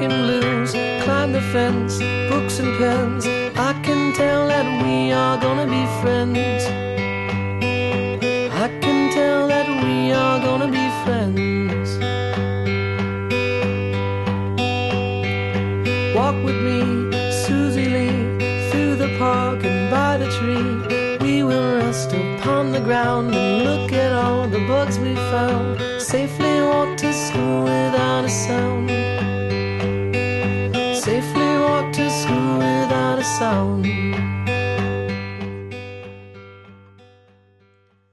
talking blues, climb the fence, books and pens. I can tell that we are gonna be friends. I can tell that we are gonna be friends. Walk with me, Susie Lee, through the park and by the tree. We will rest upon the ground and look at all the bugs we found. Safely walk to school without a sound. Safely walk to school without a sound.